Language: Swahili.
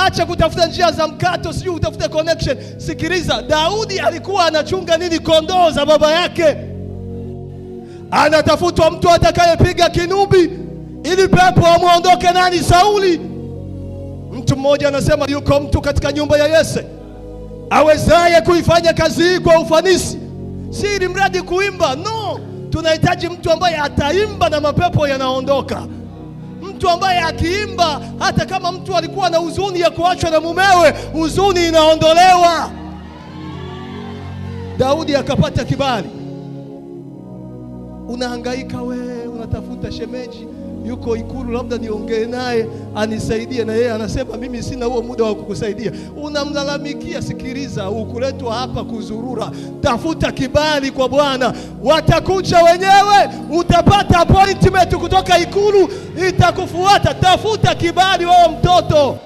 Acha kutafuta njia za mkato, sijui utafuta connection. Sikiliza, Daudi alikuwa anachunga nini? Kondoo za baba yake. Anatafutwa mtu atakayepiga kinubi ili pepo amuondoke nani? Sauli. Mtu mmoja anasema yuko mtu katika nyumba ya Yese awezaye kuifanya kazi hii kwa ufanisi, si ili mradi kuimba. No, tunahitaji mtu ambaye ataimba na mapepo yanaondoka. Mtu ambaye akiimba, hata kama mtu alikuwa na huzuni ya kuachwa na mumewe, huzuni inaondolewa. Daudi akapata kibali. Unahangaika wewe, unatafuta shemeji yuko Ikulu, labda niongee naye anisaidie, na yeye anasema mimi sina huo muda wa kukusaidia. Unamlalamikia. Sikiliza, ukuletwa hapa kuzurura. Tafuta kibali kwa Bwana, watakuja wenyewe. Utapata appointment kutoka Ikulu, itakufuata. Tafuta kibali wewe mtoto.